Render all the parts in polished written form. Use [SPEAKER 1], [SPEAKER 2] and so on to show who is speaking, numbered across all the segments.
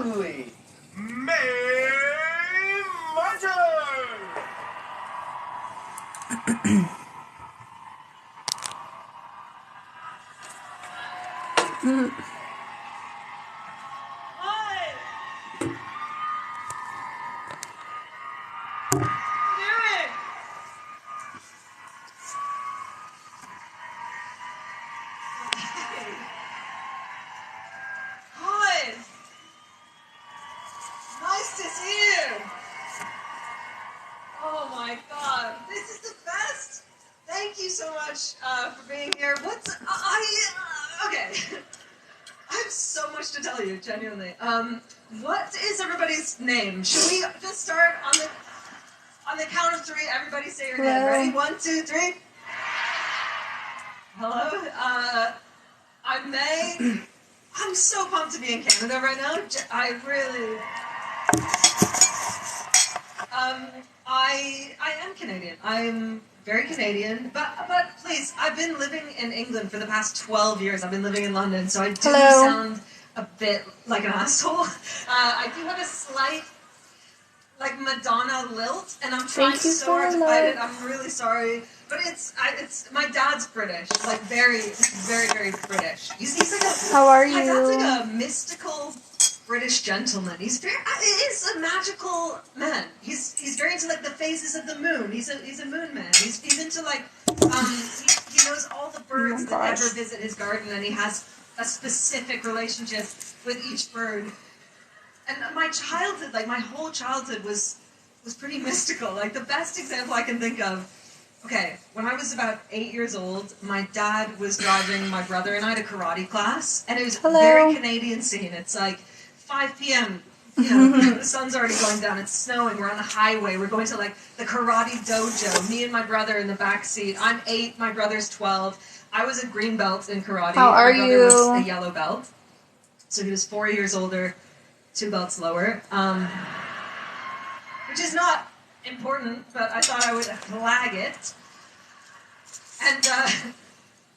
[SPEAKER 1] lovely May Martin.
[SPEAKER 2] Nice to see you. Oh my God, this is the best. Thank you so much for being here. Okay. I have so much to tell you, genuinely. What is everybody's name? Should we just start on the count of three? Everybody say your name. Ready? 1, 2, 3. Hello. I'm May. I'm so pumped to be in Canada right now. I am Canadian. I'm very Canadian, but please, I've been living in England for the past 12 years. I've been living in London, so I do sound a bit like an asshole. I do have a slight, like, Madonna lilt, and I'm trying so hard to fight it. I'm really sorry, but it's my dad's British, like very, very, very British. He's like a.
[SPEAKER 3] How are you?
[SPEAKER 2] My dad's like a mystical British gentleman. He is a magical man. He's very into like the phases of the moon. He's a moon man. He's into like he knows all the birds that ever visit his garden, and he has a specific relationship with each bird. And my childhood, like my whole childhood was pretty mystical. Like the best example I can think of. Okay, when I was about 8 years old, my dad was driving my brother and I to karate class, and it was a very Canadian scene. It's like 5 p.m., you know, the sun's already going down, it's snowing, we're on the highway, we're going to like the karate dojo, me and my brother in the back seat. I'm 8, my brother's 12. I was a green belt in karate.
[SPEAKER 3] How are
[SPEAKER 2] my brother was
[SPEAKER 3] you?
[SPEAKER 2] a yellow belt. So he was 4 years older, 2 belts lower. Which is not important, but I thought I would flag it. And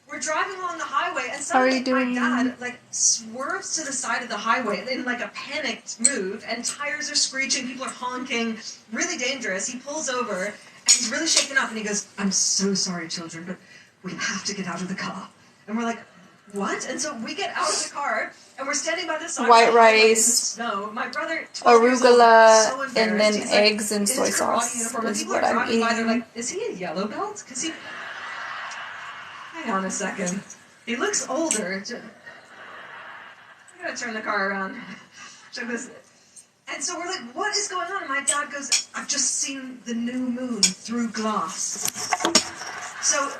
[SPEAKER 2] we're driving along the highway, and suddenly my dad like swerves to the side of the highway in like a panicked move, and tires are screeching, people are honking, really dangerous. He pulls over, and he's really shaken up, and he goes, "I'm so sorry, children, but we have to get out of the car." And we're like, "What?" And so we get out of the car, and we're standing by the side
[SPEAKER 3] White
[SPEAKER 2] of the highway
[SPEAKER 3] rice,
[SPEAKER 2] in the snow. My brother, 12 years old,
[SPEAKER 3] arugula,
[SPEAKER 2] so
[SPEAKER 3] and then
[SPEAKER 2] he's
[SPEAKER 3] eggs
[SPEAKER 2] like,
[SPEAKER 3] and soy sauce is what I'm eating.
[SPEAKER 2] they're like, "Is he a yellow belt? Because he..." Hang on a second. He looks older. I'm gonna turn the car around. Check this. And so we're like, "What is going on?" And my dad goes, "I've just seen the new moon through glass." So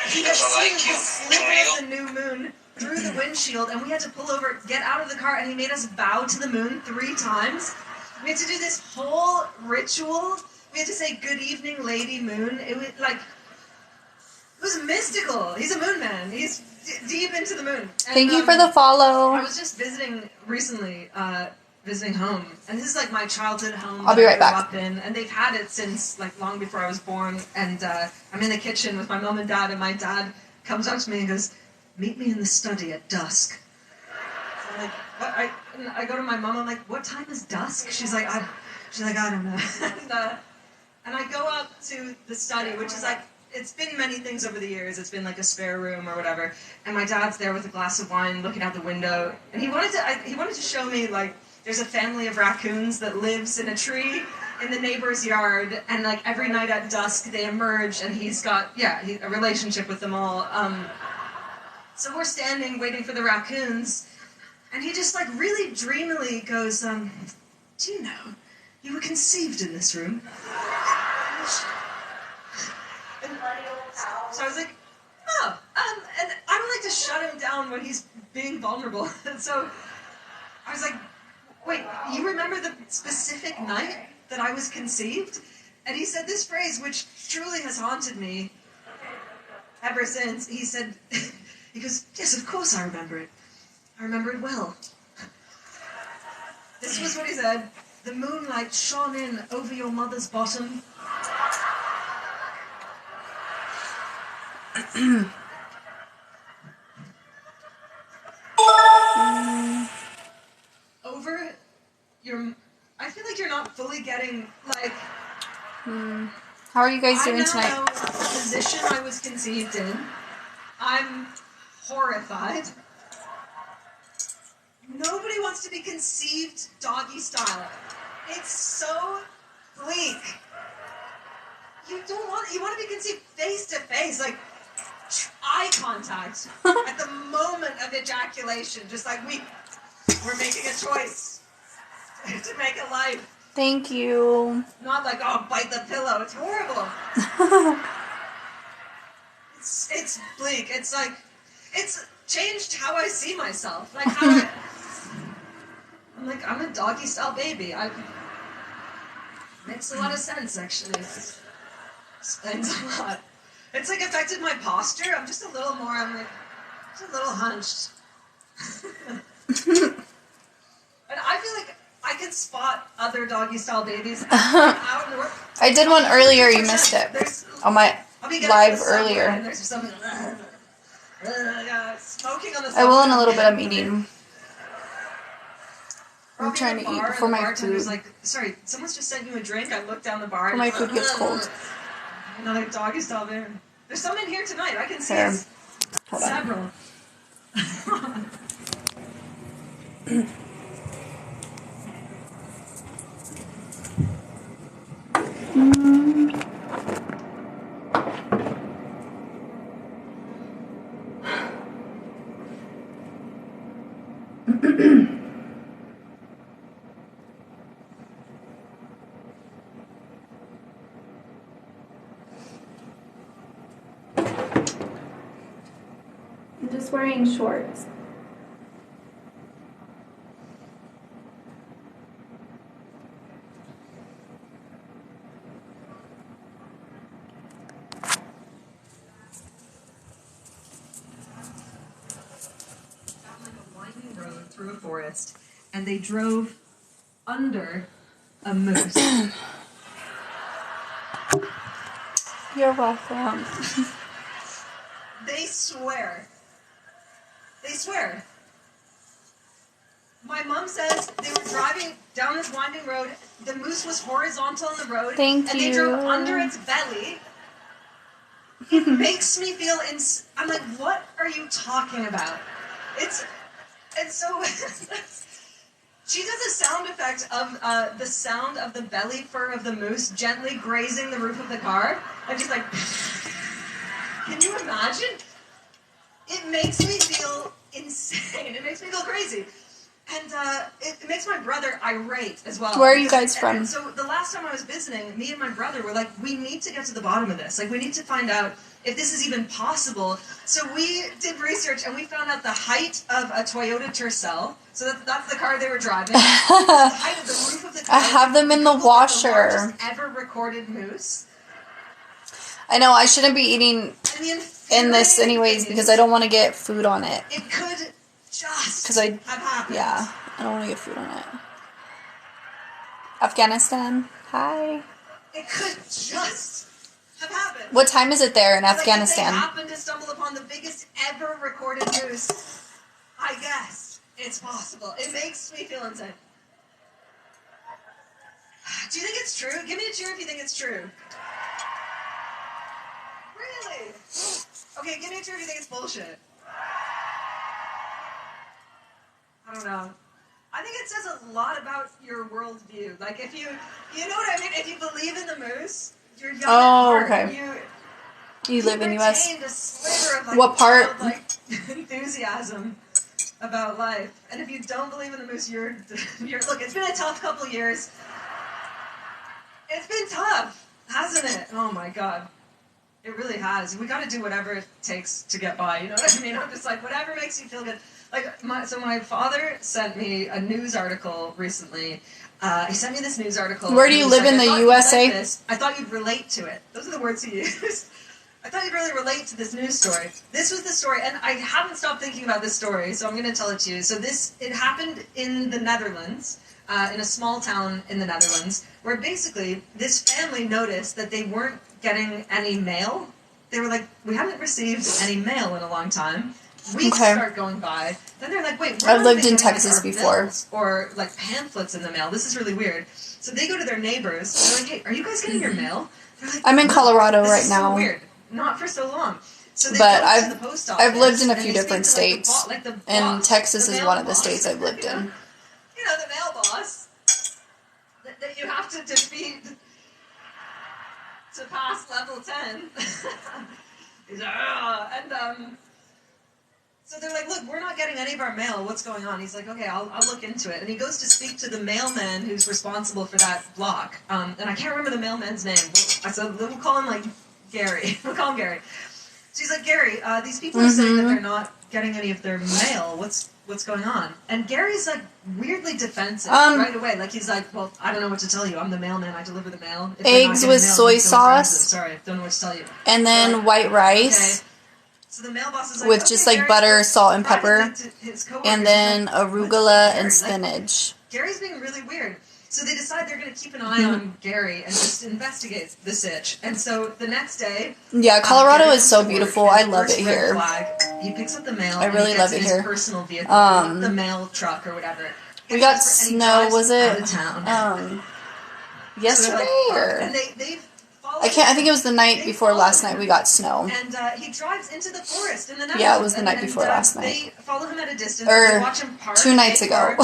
[SPEAKER 2] he had seen the sliver of the new moon through the windshield, and we had to pull over, get out of the car, and he made us bow to the moon 3 times. We had to do this whole ritual. We had to say, "Good evening, Lady Moon." It was like, it was mystical. He's a moon man. He's deep into the moon. And,
[SPEAKER 3] thank you for the follow.
[SPEAKER 2] I was just visiting recently, visiting home, and this is like my childhood home.
[SPEAKER 3] I'll be right back.
[SPEAKER 2] Up in, and they've had it since like long before I was born. And I'm in the kitchen with my mom and dad, and my dad comes up to me and goes, "Meet me in the study at dusk." So I'm like, "What?" I go to my mom. I'm like, "What time is dusk?" She's like, I don't know. and I go up to the study, which is like, it's been many things over the years. It's been like a spare room or whatever. And my dad's there with a glass of wine, looking out the window. And he wanted to show me, like, there's a family of raccoons that lives in a tree in the neighbor's yard. And like every night at dusk, they emerge, and he's got a relationship with them all. So we're standing waiting for the raccoons, and he just like really dreamily goes, "Do you know you were conceived in this room?" So I was like, "Oh," and I don't like to shut him down when he's being vulnerable. So I was like, "Wait, you remember the specific night that I was conceived?" And he said this phrase, which truly has haunted me ever since. He said, he goes, "Yes, of course I remember it. I remember it well." This was what he said: "The moonlight shone in over your mother's bottom." Over I feel like you're not fully getting, like...
[SPEAKER 3] How are you guys doing tonight?
[SPEAKER 2] I know the position I was conceived in. I'm horrified. Nobody wants to be conceived doggy style. It's so bleak. You want to be conceived face to face, like eye contact at the moment of ejaculation. Just like we're making a choice to make a life.
[SPEAKER 3] Thank you.
[SPEAKER 2] Not like, oh, bite the pillow. It's horrible. It's bleak. It's like, it's changed how I see myself. Like how I'm a doggy style baby. Makes a lot of sense, actually. Explains a lot. It's like affected my posture. I'm just a little more, just a little hunched. And I feel like I can spot other doggy style babies out in the world.
[SPEAKER 3] I did one earlier, you missed it. On my live earlier.
[SPEAKER 2] And there's something smoking on the
[SPEAKER 3] I will in a little bit, I'm eating. I'm trying to eat before my food.
[SPEAKER 2] Like, sorry, someone's just sent you a drink. I look down the bar.
[SPEAKER 3] Before my food gets cold.
[SPEAKER 2] Another doggy style there. There's some in here tonight. I can see several.
[SPEAKER 3] I'm just wearing shorts.
[SPEAKER 2] Road through a forest, and they drove under a moose.
[SPEAKER 3] You're welcome.
[SPEAKER 2] They swear. My mom says they were driving down this winding road. The moose was horizontal on the road.
[SPEAKER 3] Thank
[SPEAKER 2] and
[SPEAKER 3] you.
[SPEAKER 2] They drove under its belly. It makes me feel I'm like, what are you talking about? It's so... She does a sound effect of the sound of the belly fur of the moose gently grazing the roof of the car. And she's like... Can you imagine? It makes me feel insane. It makes me feel crazy. And it makes my brother irate as well.
[SPEAKER 3] Where are you guys from?
[SPEAKER 2] And so the last time I was visiting, me and my brother were like, we need to get to the bottom of this. Like, we need to find out if this is even possible. So we did research, and we found out the height of a Toyota Tercel. So that's the car they were driving. The height of the roof of the car.
[SPEAKER 3] I have them in the washer.
[SPEAKER 2] The largest ever recorded moose.
[SPEAKER 3] I know, I shouldn't be eating in this anyways because I don't want to get food on it.
[SPEAKER 2] It could just
[SPEAKER 3] have
[SPEAKER 2] happened.
[SPEAKER 3] Yeah, I don't want to get food on it. Afghanistan, hi.
[SPEAKER 2] It could just have happened.
[SPEAKER 3] What time is it there in Afghanistan?
[SPEAKER 2] If they happened to stumble upon the biggest ever recorded moose, I guess it's possible. It makes me feel insane. Do you think it's true? Give me a cheer if you think it's true. Really? Okay, give me a cheer if you think it's bullshit. I don't know. I think it says a lot about your worldview. Like, if you know what I mean? If you believe in the moose, you're young at heart.
[SPEAKER 3] Okay. You live in U.S.?
[SPEAKER 2] A sliver of, like,
[SPEAKER 3] what part?
[SPEAKER 2] Like, enthusiasm about life. And if you don't believe in the moose, you're look, it's been a tough couple years. It's been tough, hasn't it? Oh my God. It really has. We got to do whatever it takes to get by. You know what I mean? I'm just like, whatever makes you feel good. Like, my father sent me a news article recently. He sent me this news article.
[SPEAKER 3] Where do you live in the USA?
[SPEAKER 2] I thought you'd relate to it. Those are the words he used. I thought you'd really relate to this news story. This was the story, and I haven't stopped thinking about this story, so I'm going to tell it to you. So it happened in the Netherlands, in a small town in the Netherlands, where basically this family noticed that they weren't getting any mail. They were like, we haven't received any mail in a long time. Weeks start going by, Then they're like, wait,
[SPEAKER 3] I've lived in Texas before.
[SPEAKER 2] Or like pamphlets in the mail. This is really weird. So they go to their neighbors. They're like, hey, are you guys getting your mail? They're like,
[SPEAKER 3] I'm in Colorado right now.
[SPEAKER 2] So weird. Not for so long. So
[SPEAKER 3] but I've lived in a few different states, and Texas is one of the states I've lived in.
[SPEAKER 2] You know, the mail boss that you have to defeat to pass level 10. He's like, and so they're like, look, we're not getting any of our mail. What's going on? He's like, okay, I'll look into it. And he goes to speak to the mailman who's responsible for that block. And I can't remember the mailman's name. I said, we'll call him like Gary. We'll call him Gary. So he's like, Gary, these people are saying that they're not getting any of their mail. What's going on? And Gary's like weirdly defensive right away. Like he's like, well, I don't know what to tell you. I'm the mailman. I deliver the mail. If
[SPEAKER 3] eggs with soy sauce.
[SPEAKER 2] Sorry, don't know what to tell you.
[SPEAKER 3] And then like, white rice.
[SPEAKER 2] Okay. So the mail boss is like,
[SPEAKER 3] with just like butter, salt, and pepper, and then arugula and spinach.
[SPEAKER 2] Like, Gary's being really weird. So they decide they're going to keep an eye on Gary and just investigate the sitch. And so the next day,
[SPEAKER 3] yeah, Colorado is so beautiful. I love it here.
[SPEAKER 2] He picks up the mail.
[SPEAKER 3] I really love it here.
[SPEAKER 2] Personal vehicle, the mail truck or whatever.
[SPEAKER 3] We got snow. Was it yesterday or?
[SPEAKER 2] And they
[SPEAKER 3] I think it was the night before last night we got snow.
[SPEAKER 2] And he drives into the forest in the night.
[SPEAKER 3] Yeah, it was the night before last night.
[SPEAKER 2] They follow him at a distance.
[SPEAKER 3] Or
[SPEAKER 2] they watch him park,
[SPEAKER 3] 2 nights ago.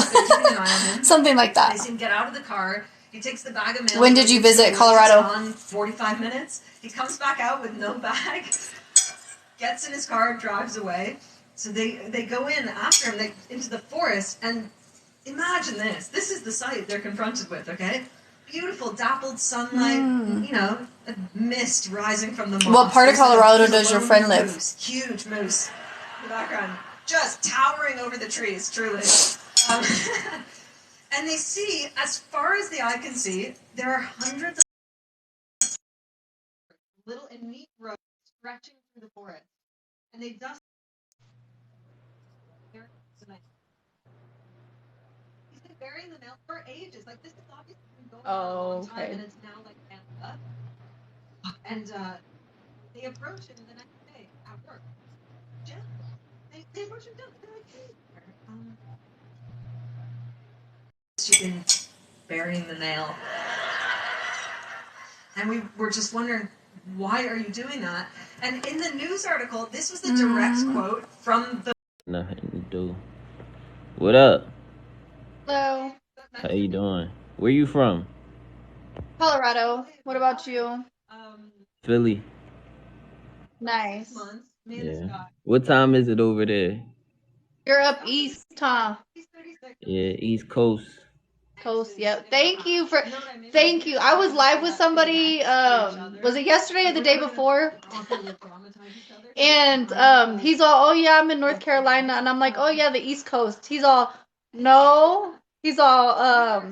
[SPEAKER 3] Something like that.
[SPEAKER 2] They see him get out of the car. He takes the bag of mail.
[SPEAKER 3] When did you visit Colorado?
[SPEAKER 2] 45 minutes. He comes back out with no bag, gets in his car, drives away. So they go in after him into the forest, and imagine this. This is the sight they're confronted with, okay? Beautiful dappled sunlight, you know, a mist rising from the moss.
[SPEAKER 3] What part of Colorado does your friend live?
[SPEAKER 2] Huge moose in the background, just towering over the trees, truly. And they see, as far as the eye can see, there are hundreds of little and neat roads stretching through the forest. And they dust. He's been burying the mail for ages. Like, this is obviously going on a long time, and it's now like amped up. And they approach him the next day at work. Jim, they approach him. They're like, hey, you've been burying the mail, and we were just wondering, why are you doing that? And in the news article, this was the direct quote from the.
[SPEAKER 4] Nothing to do. What up?
[SPEAKER 3] Hello.
[SPEAKER 4] How you doing? Where you from?
[SPEAKER 3] Colorado. What about you?
[SPEAKER 4] Philly.
[SPEAKER 3] Nice.
[SPEAKER 4] Yeah. What time is it over there?
[SPEAKER 3] You're up east, huh?
[SPEAKER 4] Yeah, East Coast.
[SPEAKER 3] Yep. Thank you. I was live with somebody, was it yesterday or the day before? And he's all, oh yeah, I'm in North Carolina. And I'm like, oh yeah, the East Coast. He's all, no. He's all,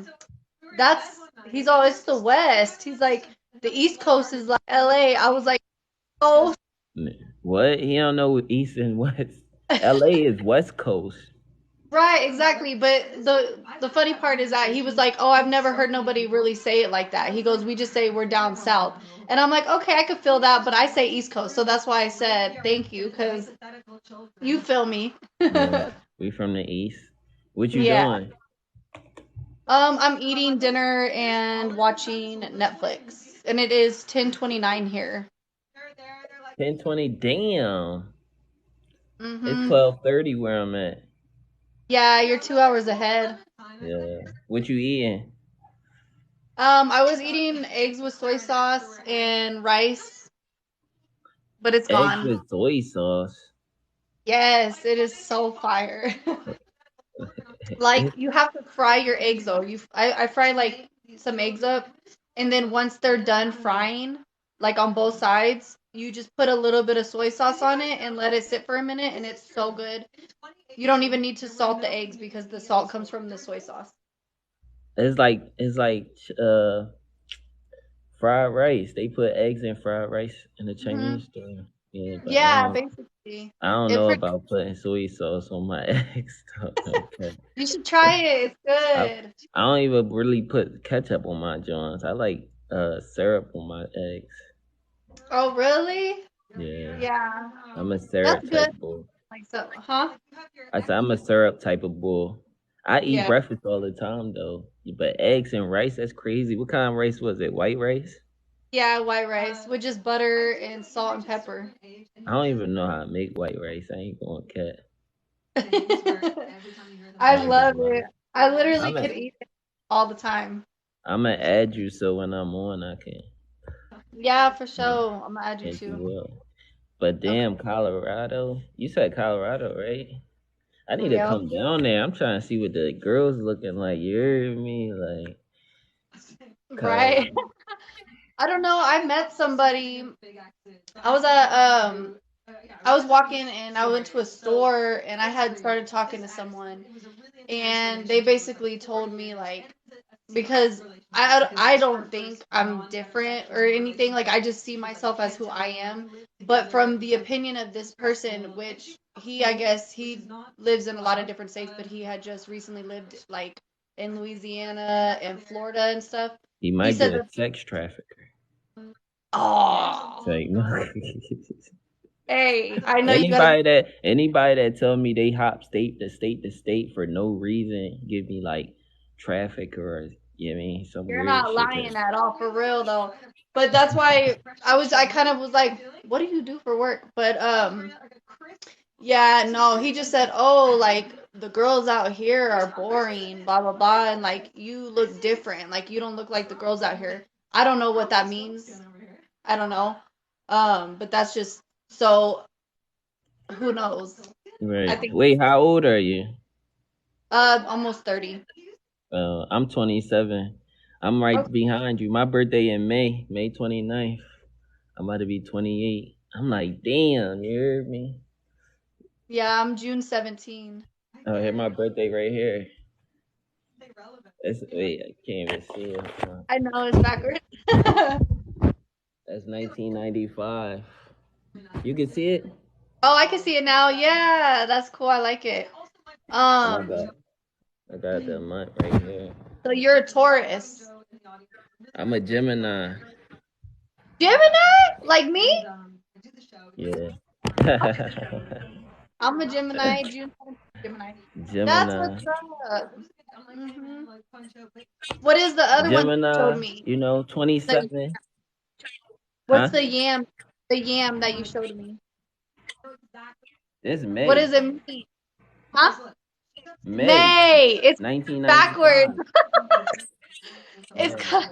[SPEAKER 3] it's the West. He's like, the East Coast is like LA. I was like, oh.
[SPEAKER 4] What? He don't know what East and West. LA is West Coast.
[SPEAKER 3] Right, exactly. But the funny part is that he was like, oh, I've never heard nobody really say it like that. He goes, we just say we're down south. And I'm like, okay, I could feel that, but I say East Coast. So that's why I said thank you, because you feel me.
[SPEAKER 4] Yeah, we from the East. What you doing?
[SPEAKER 3] I'm eating dinner and watching Netflix. And it is 10:29 here.
[SPEAKER 4] 10:20, damn. It's 12:30 where I'm at.
[SPEAKER 3] Yeah, you're 2 hours ahead.
[SPEAKER 4] Yeah. What you eating?
[SPEAKER 3] I was eating eggs with soy sauce and rice, but it's gone.
[SPEAKER 4] Eggs with soy sauce?
[SPEAKER 3] Yes, it is so fire. Like, you have to fry your eggs, though. I fry, like, some eggs up, and then once they're done frying, like, on both sides, you just put a little bit of soy sauce on it and let it sit for a minute, and it's so good. You don't even need to salt the eggs because the salt comes from the soy sauce.
[SPEAKER 4] It's like fried rice. They put eggs in fried rice in the Chinese store.
[SPEAKER 3] Yeah, basically.
[SPEAKER 4] I don't know about putting soy sauce on my eggs. Okay.
[SPEAKER 3] You should try it. It's good.
[SPEAKER 4] I don't even really put ketchup on my joints. I like syrup on my eggs.
[SPEAKER 3] Oh, really?
[SPEAKER 4] Yeah.
[SPEAKER 3] Yeah.
[SPEAKER 4] I'm a syrup type boy.
[SPEAKER 3] Like so, huh?
[SPEAKER 4] I said I'm a syrup type of bull. I eat
[SPEAKER 3] Yeah.
[SPEAKER 4] breakfast all the time though. But eggs and rice, that's crazy. What kind of rice was it? White rice?
[SPEAKER 3] Yeah, white rice with just butter and salt and pepper.
[SPEAKER 4] I don't even know how to make white rice. I ain't going cat. I
[SPEAKER 3] I
[SPEAKER 4] ain't
[SPEAKER 3] love
[SPEAKER 4] gonna lie.
[SPEAKER 3] it. I literally
[SPEAKER 4] I'm a,
[SPEAKER 3] could eat it all the time.
[SPEAKER 4] I'm gonna add you so when I'm on, I
[SPEAKER 3] Yeah, for
[SPEAKER 4] can
[SPEAKER 3] sure. I'm gonna add you
[SPEAKER 4] hit
[SPEAKER 3] too.
[SPEAKER 4] you up. But
[SPEAKER 3] Okay.
[SPEAKER 4] damn, Colorado. You said Colorado, right? I need to
[SPEAKER 3] Yeah.
[SPEAKER 4] come down there. I'm trying to see what the girls looking like. You hear me? Like, cause
[SPEAKER 3] Right. I don't know. I met somebody. I was at I was walking and I went to a store and I had started talking to someone and they basically told me like because I don't think I'm different or anything, like I just see myself as who I am, but from the opinion of this person, which I guess he lives in a lot of different states, but he had just recently lived like in Louisiana and Florida and stuff.
[SPEAKER 4] he
[SPEAKER 3] He
[SPEAKER 4] might be
[SPEAKER 3] said
[SPEAKER 4] a
[SPEAKER 3] that,
[SPEAKER 4] sex trafficker.
[SPEAKER 3] oh,
[SPEAKER 4] Like, no.
[SPEAKER 3] hey, I know you gotta.
[SPEAKER 4] anybody that tell me they hop state to state to state for no reason, give me like traffic or you know what I mean some
[SPEAKER 3] You're
[SPEAKER 4] weird
[SPEAKER 3] not
[SPEAKER 4] shit.
[SPEAKER 3] lying at all, for real though. But that's why I kind of was like, what do you do for work? But yeah, no, he just said, oh, like the girls out here are boring, blah blah blah, and like you look different, like you don't look like the girls out here. I don't know what that means. I don't know. But that's just so. Who knows? I
[SPEAKER 4] Right.
[SPEAKER 3] think
[SPEAKER 4] Wait, how old are you?
[SPEAKER 3] almost 30.
[SPEAKER 4] I'm 27. I'm right
[SPEAKER 3] Okay.
[SPEAKER 4] behind you. My birthday in May 29th. I'm about to be 28. I'm like, damn, you heard me?
[SPEAKER 3] Yeah, I'm June 17.
[SPEAKER 4] Oh, here my birthday right here. Wait, I can't even see it.
[SPEAKER 3] I know it's backwards.
[SPEAKER 4] That's 1995. You can see it?
[SPEAKER 3] Oh, I can see it now. Yeah, that's cool. I like it.
[SPEAKER 4] And
[SPEAKER 3] Um,
[SPEAKER 4] I got the month right here.
[SPEAKER 3] so you're a Taurus.
[SPEAKER 4] I'm a Gemini.
[SPEAKER 3] Gemini? Like me?
[SPEAKER 4] Yeah.
[SPEAKER 3] I'm a Gemini, June 17th Gemini. That's
[SPEAKER 4] Gemini.
[SPEAKER 3] what's up. hmm What is the other one that you showed
[SPEAKER 4] Gemini,
[SPEAKER 3] me?
[SPEAKER 4] 27.
[SPEAKER 3] What's
[SPEAKER 4] Huh?
[SPEAKER 3] the yam? The yam that you showed me.
[SPEAKER 4] It's
[SPEAKER 3] What
[SPEAKER 4] May.
[SPEAKER 3] does it mean? Huh?
[SPEAKER 4] May
[SPEAKER 3] May. It's backwards.
[SPEAKER 4] 1995.
[SPEAKER 3] It's
[SPEAKER 4] Yeah,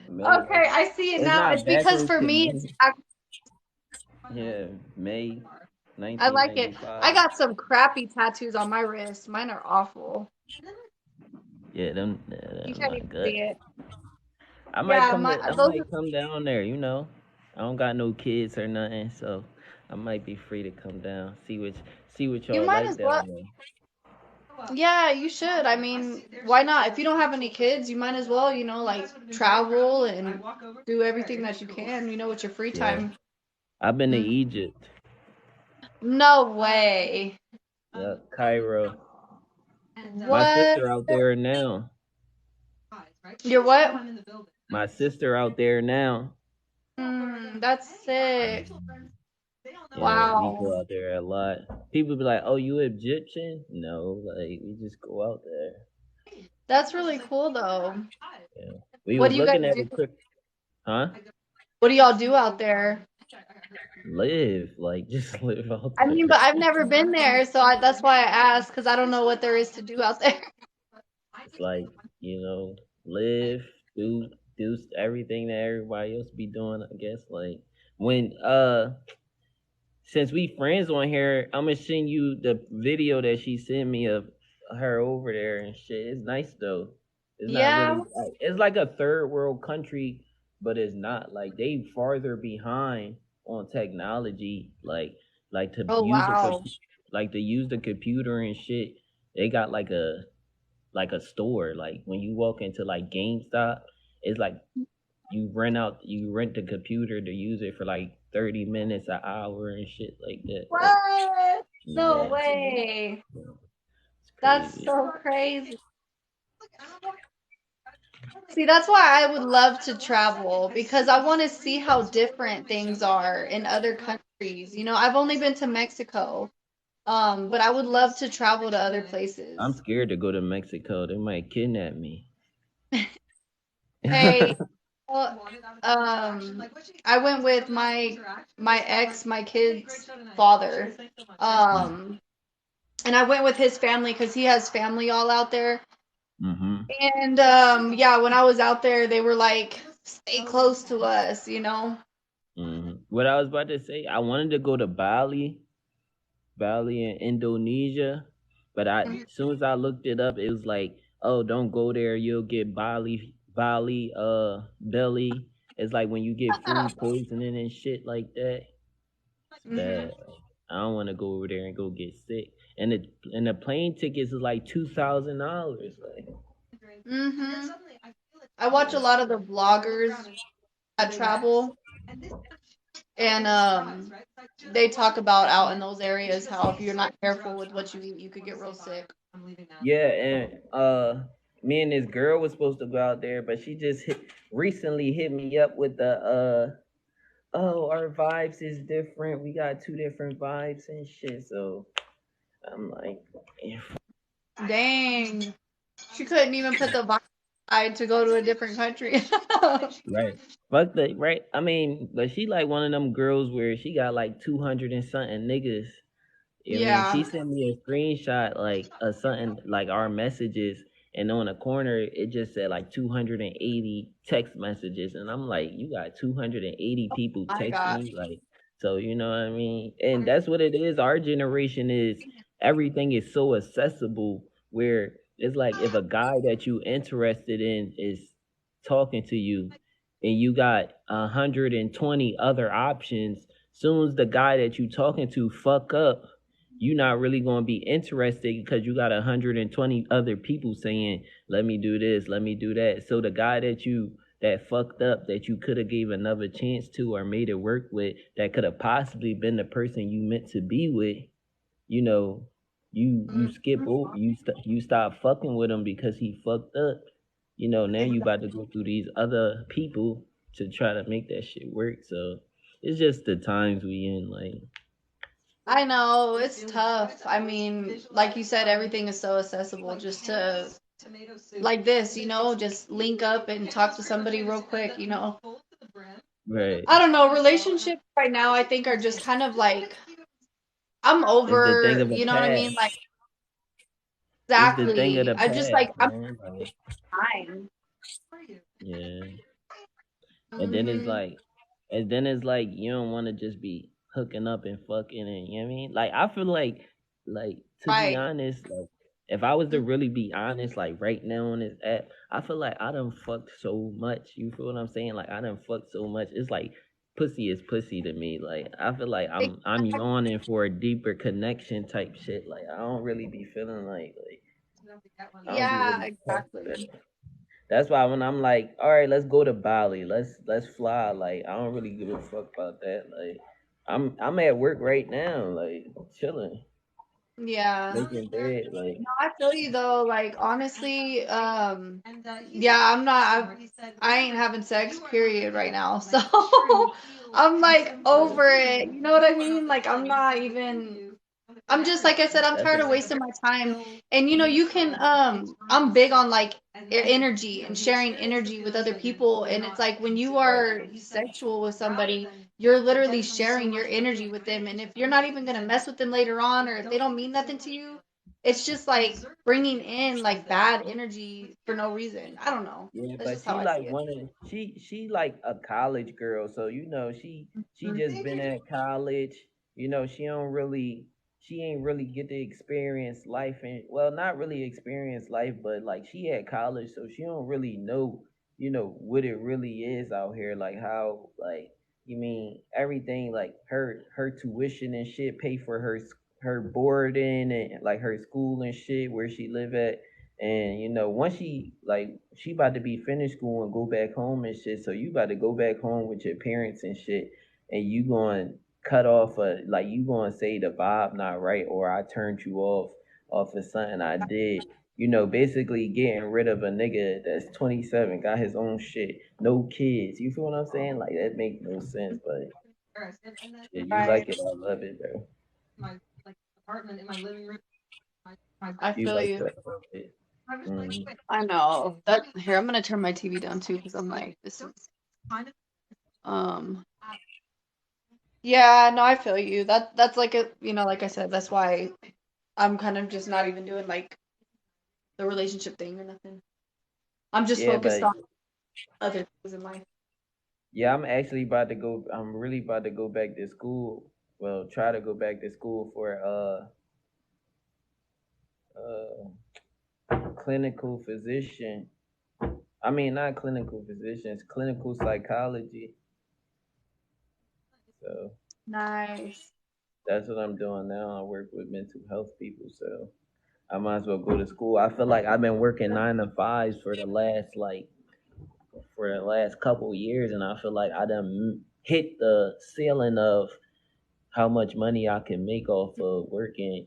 [SPEAKER 4] May.
[SPEAKER 3] okay. I see it
[SPEAKER 4] It's
[SPEAKER 3] now. It's
[SPEAKER 4] not
[SPEAKER 3] because
[SPEAKER 4] backwards
[SPEAKER 3] for
[SPEAKER 4] to
[SPEAKER 3] me,
[SPEAKER 4] me. Yeah, May
[SPEAKER 3] I like it. I
[SPEAKER 4] 1995.
[SPEAKER 3] got some crappy tattoos on my wrist. Mine are awful.
[SPEAKER 4] Yeah, them,
[SPEAKER 3] You
[SPEAKER 4] them
[SPEAKER 3] can't
[SPEAKER 4] not
[SPEAKER 3] even
[SPEAKER 4] good.
[SPEAKER 3] see it.
[SPEAKER 4] I might
[SPEAKER 3] Yeah,
[SPEAKER 4] come
[SPEAKER 3] my
[SPEAKER 4] to, I
[SPEAKER 3] those.
[SPEAKER 4] might come down there. I don't got no kids or nothing, so I might be free to come down. See what
[SPEAKER 3] You
[SPEAKER 4] y'all
[SPEAKER 3] might
[SPEAKER 4] like
[SPEAKER 3] as well.
[SPEAKER 4] down there.
[SPEAKER 3] Yeah, you should. I mean, why not? If you don't have any kids, you might as well, like travel and do everything that you can, with your free
[SPEAKER 4] Yeah,
[SPEAKER 3] time.
[SPEAKER 4] I've been to
[SPEAKER 3] Mm.
[SPEAKER 4] Egypt.
[SPEAKER 3] No way.
[SPEAKER 4] Yeah, Cairo. My
[SPEAKER 3] What?
[SPEAKER 4] sister out there now.
[SPEAKER 3] You're what?
[SPEAKER 4] My sister out there now.
[SPEAKER 3] That's sick.
[SPEAKER 4] Yeah, we
[SPEAKER 3] Wow.
[SPEAKER 4] go out there a lot. People be like, "Oh, you Egyptian?" No, like we just go out there.
[SPEAKER 3] That's really cool though.
[SPEAKER 4] Yeah, we
[SPEAKER 3] What
[SPEAKER 4] was
[SPEAKER 3] do you guys
[SPEAKER 4] looking at
[SPEAKER 3] do?
[SPEAKER 4] a trip, huh?
[SPEAKER 3] What do y'all do out there?
[SPEAKER 4] Live like just live out
[SPEAKER 3] I mean,
[SPEAKER 4] there.
[SPEAKER 3] but I've never been there, so that's why I asked because I don't know what there is to do out there.
[SPEAKER 4] It's like live, do everything that everybody else be doing. I guess like when since we friends on here, I'm gonna send you the video that she sent me of her over there and shit. It's nice though. It's not
[SPEAKER 3] Yeah.
[SPEAKER 4] really. It's like a third world country, but it's not like they farther behind on technology. Like to
[SPEAKER 3] Oh
[SPEAKER 4] use
[SPEAKER 3] wow.
[SPEAKER 4] like to use the computer and shit. They got like a store. Like when you walk into like GameStop, it's like you rent the computer to use it for like 30 minutes, an hour and shit like that. Like
[SPEAKER 3] What? No
[SPEAKER 4] yeah,
[SPEAKER 3] way.
[SPEAKER 4] it's
[SPEAKER 3] That's
[SPEAKER 4] crazy.
[SPEAKER 3] so crazy. See, that's why I would love to travel because I want to see how different things are in other countries. I've only been to Mexico. But I would love to travel to other
[SPEAKER 4] I'm
[SPEAKER 3] places.
[SPEAKER 4] scared to go to Mexico. They might kidnap me.
[SPEAKER 3] Hey, well, I went with my ex, my kid's father. Um, and I went with his family because he has family all out there.
[SPEAKER 4] Mm-hmm.
[SPEAKER 3] And yeah, when I was out there, they were like, stay close to us, you know?
[SPEAKER 4] Mm-hmm. What I was about to say, I wanted to go to Bali in Indonesia, but as soon as I looked it up, it was like, oh, don't go there, you'll get Bali belly. It's like when you get food poisoning and shit like that. It's
[SPEAKER 3] Hmm.
[SPEAKER 4] bad. I don't want to go over there and go get sick. And the plane tickets is like $2,000. Like,
[SPEAKER 3] Hmm. I watch a lot of the vloggers that travel, and they talk about out in those areas how if you're not careful with what you eat, you could get real sick.
[SPEAKER 4] yeah, and me and this girl was supposed to go out there, but she just recently hit me up with the oh, our vibes is different. We got two different vibes and shit. So I'm like, eh,
[SPEAKER 3] Dang, she couldn't even put the vibe to go to a different country.
[SPEAKER 4] right. Fuck the right. I mean, but she like one of them girls where she got like 200 and something niggas. I mean, she
[SPEAKER 3] Yeah.
[SPEAKER 4] sent me a screenshot like something like our messages, and on the corner it just said like 280 text messages, and I'm like, you got 280 people
[SPEAKER 3] My
[SPEAKER 4] texting
[SPEAKER 3] gosh.
[SPEAKER 4] you, like, so you know what I mean? And that's what it is. Our generation is everything is so accessible where it's like if a guy that you interested in is talking to you, and you got 120 other options. Soon as the guy that you talking to fuck up, you're not really going to be interested because you got 120 other people saying, let me do this, let me do that. So the guy that fucked up that you could have gave another chance to or made it work with, that could have possibly been the person you meant to be with, you know, you skip
[SPEAKER 3] Mhm.
[SPEAKER 4] over, you stop fucking with him because he fucked up. You know, now you about to go through these other people to try to make that shit work. So it's just the times we in, like.
[SPEAKER 3] I know it's tough. I mean, like you said, everything is so accessible just to like this, you know, just link up and talk to somebody real quick, you know.
[SPEAKER 4] Right.
[SPEAKER 3] I don't know, relationships right now I think are just kind of like I'm
[SPEAKER 4] It's the thing
[SPEAKER 3] over,
[SPEAKER 4] of the
[SPEAKER 3] you know what I mean?
[SPEAKER 4] past.
[SPEAKER 3] Like
[SPEAKER 4] It's the thing of
[SPEAKER 3] exactly.
[SPEAKER 4] the
[SPEAKER 3] I just like
[SPEAKER 4] past,
[SPEAKER 3] I'm
[SPEAKER 4] man. Like,
[SPEAKER 3] fine.
[SPEAKER 4] yeah. And then it's
[SPEAKER 3] Mhm.
[SPEAKER 4] like, you don't want to just be hooking up and fucking, and you know what I mean? Like I feel like to be
[SPEAKER 3] Right.
[SPEAKER 4] honest, like if I was to really be honest, like right now on this app, I feel like I done fucked so much. You feel what I'm saying? Like I done fucked so much. It's like pussy is pussy to me. Like I feel like I'm yawning for a deeper connection type shit. Like I don't really be feeling like I don't be
[SPEAKER 3] Yeah,
[SPEAKER 4] really fucked with
[SPEAKER 3] exactly.
[SPEAKER 4] that. That's why when I'm like, all right, let's go to Bali. Let's fly. Like, I don't really give a fuck about that. Like, I'm at work right now, like chilling,
[SPEAKER 3] Yeah.
[SPEAKER 4] making bread. Like,
[SPEAKER 3] No, I feel you though. Like honestly, yeah, I ain't having sex, period, right now. So I'm like over it. You know what I mean? Like I'm not even. I'm just like I said. I'm
[SPEAKER 4] that's
[SPEAKER 3] tired of
[SPEAKER 4] a
[SPEAKER 3] wasting my time. And you know, you can. I'm big on like energy and sharing energy with other people. And it's like when you are sexual with somebody, you're literally sharing your energy with them. And if you're not even gonna mess with them later on, or if they don't mean nothing to you, it's just like bringing in like bad energy for no reason. I don't know.
[SPEAKER 4] yeah,
[SPEAKER 3] That's
[SPEAKER 4] but
[SPEAKER 3] just how
[SPEAKER 4] she
[SPEAKER 3] I
[SPEAKER 4] like
[SPEAKER 3] see it.
[SPEAKER 4] one of she like a college girl, so you know she
[SPEAKER 3] Mhm.
[SPEAKER 4] just been at college. You know she ain't really get to experience life and well not really experience life, but like she at college, so she don't really know what it really is out here, like how like you mean everything like her tuition and shit pay for her boarding and like her school and shit where she live at and once she about to be finished school and go back home and shit, so you about to go back home with your parents and shit, and you going to cut off like you going to say the vibe not right or I turned you off of something I did. Basically getting rid of a nigga that's 27, got his own shit, no kids. You feel what I'm saying? Like that make no sense, but shit, you
[SPEAKER 3] Right.
[SPEAKER 4] like it, I love it, bro.
[SPEAKER 2] apartment in my living room.
[SPEAKER 3] I
[SPEAKER 4] You
[SPEAKER 3] feel
[SPEAKER 4] like
[SPEAKER 3] you.
[SPEAKER 4] that a little bit.
[SPEAKER 2] I was like,
[SPEAKER 4] Mm.
[SPEAKER 2] wait,
[SPEAKER 3] I know that. Here, I'm gonna turn my TV down too because I'm like, this is
[SPEAKER 2] kind of.
[SPEAKER 3] um. Yeah, no, I feel you. That's like a like I said, that's why I'm kind of just not even doing like the relationship thing or nothing. I'm just
[SPEAKER 4] Yeah,
[SPEAKER 3] focused
[SPEAKER 4] but
[SPEAKER 3] on other things in life.
[SPEAKER 4] yeah, I'm actually about to go. I'm really about to go back to school. Well, try to go back to school for clinical physician. I mean, not clinical physicians, clinical psychology. So
[SPEAKER 3] Nice.
[SPEAKER 4] that's what I'm doing now. I work with mental health people, so I might as well go to school. I feel like I've been working 9 to 5s for the last couple years, and I feel like I done hit the ceiling of how much money I can make off of working,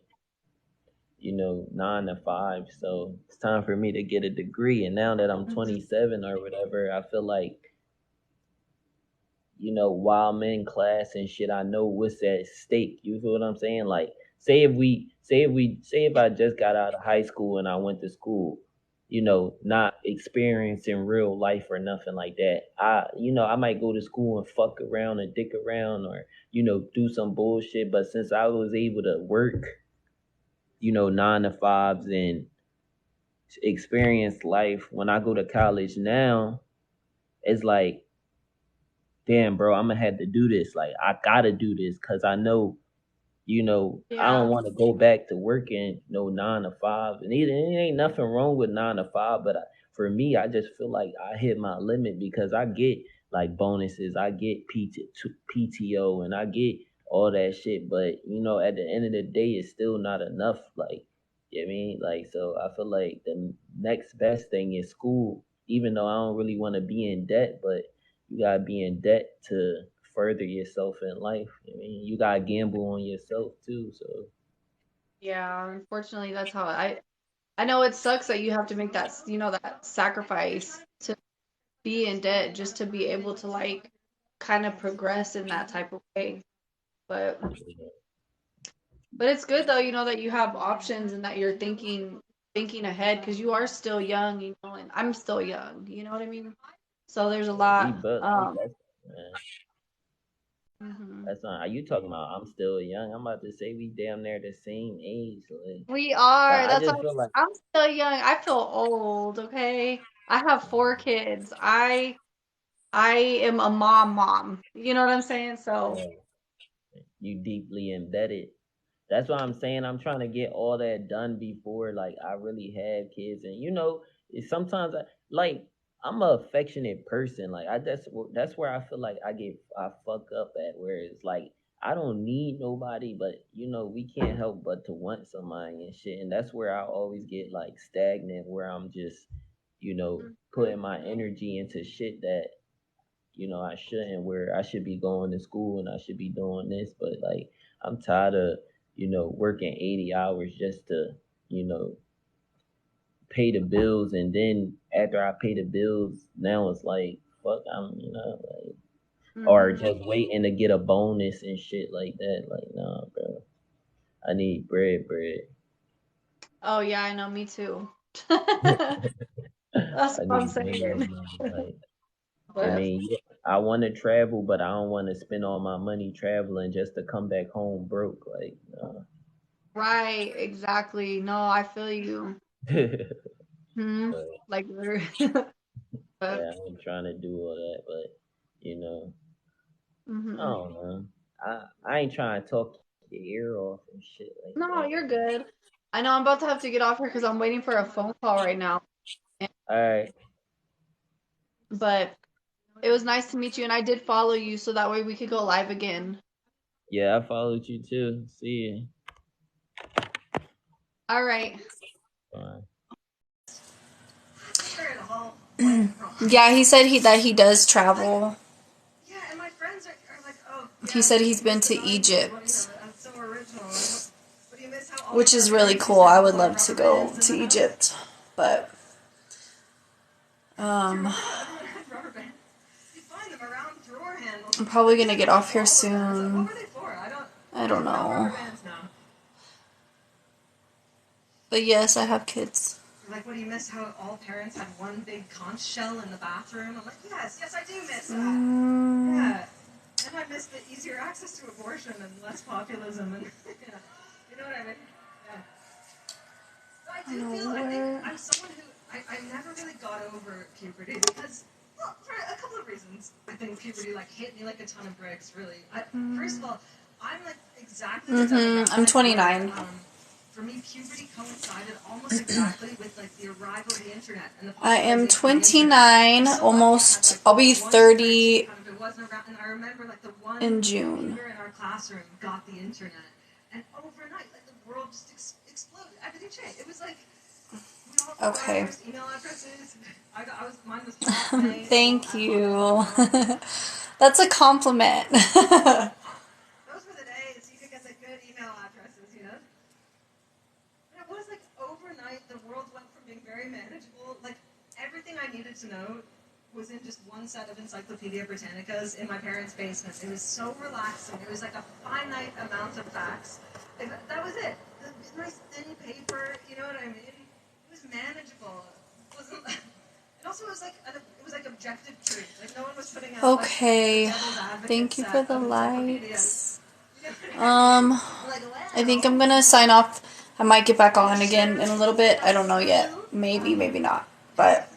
[SPEAKER 4] 9 to 5. So it's time for me to get a degree. And now that I'm 27 or whatever, I feel like, while I'm in class and shit, I know what's at stake. You feel what I'm saying? Like, say if I just got out of high school and I went to school, not experiencing real life or nothing like that. I might go to school and fuck around and dick around or, do some bullshit. But since I was able to work, 9 to 5s and experience life, when I go to college now, it's like, damn, bro, I'm gonna have to do this. Like, I gotta do this because I know, I don't
[SPEAKER 3] Yeah.
[SPEAKER 4] want to go back to working no 9 to 5. And it ain't nothing wrong with 9 to 5, but for me, I just feel like I hit my limit because I get like bonuses, I get PTO, and I get all that shit. But at the end of the day, it's still not enough. Like, you know what I mean? Like, so I feel like the next best thing is school, even though I don't really want to be in debt, but you gotta be in debt to further yourself in life. I mean, you gotta gamble on yourself too. So
[SPEAKER 3] Yeah, unfortunately, that's how I know it sucks that you have to make that sacrifice to be in debt just to be able to like kind of progress in that type of way. But it's good though, that you have options and that you're thinking ahead because you are still young, and I'm still young, you know what I mean? So there's a
[SPEAKER 4] we
[SPEAKER 3] lot.
[SPEAKER 4] but like that's man,
[SPEAKER 3] Mhm.
[SPEAKER 4] that's not. Are you talking about? I'm still young. I'm about to say we damn near the same age. Like,
[SPEAKER 3] We
[SPEAKER 4] but
[SPEAKER 3] are.
[SPEAKER 4] I
[SPEAKER 3] That's
[SPEAKER 4] just
[SPEAKER 3] why
[SPEAKER 4] feel like
[SPEAKER 3] I'm still young. I feel old, okay? I have 4 kids. I am a mom. You know what I'm saying? So,
[SPEAKER 4] uh, you deeply embedded. That's why I'm saying I'm trying to get all that done before like I really have kids. And sometimes I'm a affectionate person. Like that's where I feel like I fuck up at where it's like I don't need nobody, but we can't help but to want somebody and shit. And that's where I always get like stagnant, where I'm just putting my energy into shit that I shouldn't, where I should be going to school and I should be doing this, but like I'm tired of, working 80 hours just to, you know, pay the bills. And then after I pay the bills, now it's like, fuck, like, or
[SPEAKER 3] mhm.
[SPEAKER 4] just waiting to get a bonus and shit like that. Like, nah, bro. I need bread.
[SPEAKER 3] Oh yeah, I know, me too. That's
[SPEAKER 4] I
[SPEAKER 3] what I'm
[SPEAKER 4] need
[SPEAKER 3] saying.
[SPEAKER 4] money. Like, I
[SPEAKER 3] But
[SPEAKER 4] mean, yeah, I want to travel, but I don't want to spend all my money traveling just to come back home broke. Like, nah.
[SPEAKER 3] right, exactly. No, I feel you. Hmm.
[SPEAKER 4] But
[SPEAKER 3] Like we're but
[SPEAKER 4] yeah, I'm trying to do all that, but you know, I
[SPEAKER 3] hmm.
[SPEAKER 4] don't know. I ain't trying to talk your ear off and shit like
[SPEAKER 3] No,
[SPEAKER 4] that.
[SPEAKER 3] you're good. I know I'm about to have to get off here because I'm waiting for a phone call right now.
[SPEAKER 4] All right,
[SPEAKER 3] But it was nice to meet you, and I did follow you so that way we could go live again.
[SPEAKER 4] yeah, I followed you too. See you.
[SPEAKER 3] All right.
[SPEAKER 4] Bye.
[SPEAKER 3] Yeah, he said he does travel.
[SPEAKER 2] Yeah, and my friends are like, oh,
[SPEAKER 3] He
[SPEAKER 2] yeah,
[SPEAKER 3] said he's
[SPEAKER 2] you
[SPEAKER 3] been
[SPEAKER 2] missed
[SPEAKER 3] to
[SPEAKER 2] the line.
[SPEAKER 3] Egypt,
[SPEAKER 2] That's so original. But you miss how all
[SPEAKER 3] which
[SPEAKER 2] the
[SPEAKER 3] is
[SPEAKER 2] rubber
[SPEAKER 3] really
[SPEAKER 2] bands, he
[SPEAKER 3] cool.
[SPEAKER 2] said
[SPEAKER 3] I
[SPEAKER 2] the
[SPEAKER 3] would
[SPEAKER 2] whole
[SPEAKER 3] love to
[SPEAKER 2] rubber
[SPEAKER 3] go
[SPEAKER 2] bands
[SPEAKER 3] to
[SPEAKER 2] and
[SPEAKER 3] Egypt, but
[SPEAKER 2] do you remember
[SPEAKER 3] um,
[SPEAKER 2] how everyone had rubber bands? You find them around drawer handles.
[SPEAKER 3] I'm probably
[SPEAKER 2] But
[SPEAKER 3] gonna
[SPEAKER 2] these
[SPEAKER 3] get
[SPEAKER 2] are like
[SPEAKER 3] off here
[SPEAKER 2] all the bands. What
[SPEAKER 3] soon.
[SPEAKER 2] were they for?
[SPEAKER 3] I
[SPEAKER 2] There's
[SPEAKER 3] don't
[SPEAKER 2] no rubber
[SPEAKER 3] know.
[SPEAKER 2] bands now.
[SPEAKER 3] But yes, I have kids.
[SPEAKER 2] Like, what do you miss? How all parents had one big conch shell in the bathroom? I'm like, yes, I do miss that. Yeah. And I miss the easier access to abortion and less populism and yeah. You know what I mean? Yeah. But I do feel, I think I'm someone who, I never really got over puberty because, well, for a couple of reasons. I think puberty, like, hit me like a ton of bricks, really. First of all, I'm, like, exactly the demographic
[SPEAKER 3] I'm 29.
[SPEAKER 2] where, for me, puberty coincided almost exactly with, like, the arrival of the internet. And the
[SPEAKER 3] I am
[SPEAKER 2] popularization of the internet.
[SPEAKER 3] 29,
[SPEAKER 2] So
[SPEAKER 3] almost,
[SPEAKER 2] like,
[SPEAKER 3] I'll be
[SPEAKER 2] one
[SPEAKER 3] 30
[SPEAKER 2] person kind of, it wasn't around, and I remember, like, the one
[SPEAKER 3] in June.
[SPEAKER 2] computer in our classroom got the internet. And overnight, like, the world just exploded. Everything changed. It was like, we all got
[SPEAKER 3] Okay.
[SPEAKER 2] our first email addresses. Mine was Hotmail.
[SPEAKER 3] Thank you. That's a compliment.
[SPEAKER 2] Those were the days you could get the good email addresses, you know? And it was like overnight, the world went from being very manageable. Like, everything I needed to know was in just one set of Encyclopedia Britannicas in my parents' basement. It was so relaxing. It was like a finite amount of facts. That was it. The nice thin paper, you know what I mean? It was manageable. It wasn't. It also was like objective truth. Like, no one was putting out.
[SPEAKER 3] Okay.
[SPEAKER 2] Like, devil's advocate
[SPEAKER 3] Thank you
[SPEAKER 2] set
[SPEAKER 3] for the
[SPEAKER 2] of
[SPEAKER 3] likes.
[SPEAKER 2] encyclopedias.
[SPEAKER 3] I think I'm gonna sign off. I might get back on again in a little bit. I don't know yet. Maybe, maybe not. But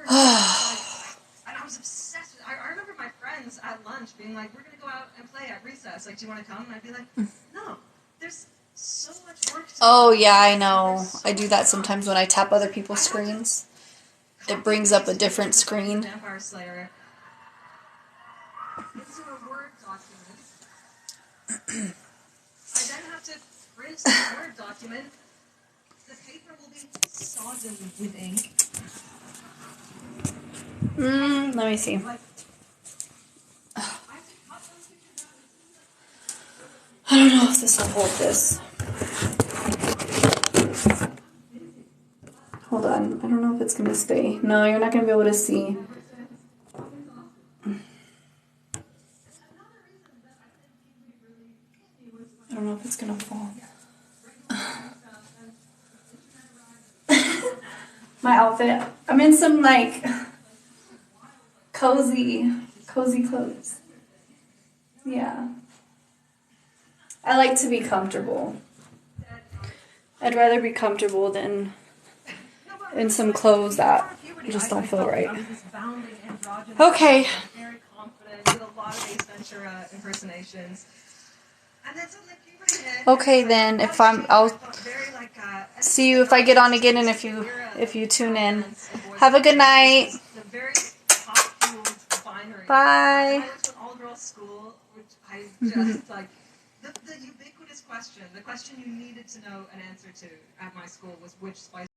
[SPEAKER 2] And I was obsessed with I remember my friends at lunch being like, we're going to go out and play at recess. Like, do you want to come? And I'd be like, no. There's so much work to
[SPEAKER 3] oh
[SPEAKER 2] do.
[SPEAKER 3] yeah, I know. I do that sometimes when I tap other people's screens. It brings up a different screen.
[SPEAKER 2] Vampire Slayer into a Word document. I then have to print the Word document. The paper will be sodden with ink.
[SPEAKER 3] Let me see. I don't know if this will hold this. Hold on. I don't know if it's going to stay. No, you're not going to be able to see. I don't know if it's going to fall. My outfit. I'm in some, like, cozy clothes. Yeah. I like to be comfortable. I'd rather be comfortable than in some clothes that just don't feel right. Okay.
[SPEAKER 2] Very confident, did a lot of Ace Ventura impersonations. And then suddenly puberty hit.
[SPEAKER 3] Okay, then I'll see you if I get on again and if you tune in. Have a good night. Bye.
[SPEAKER 2] I went to an all-girls school, which I just like. The ubiquitous question, the question you needed to know an answer to at my school was which Spice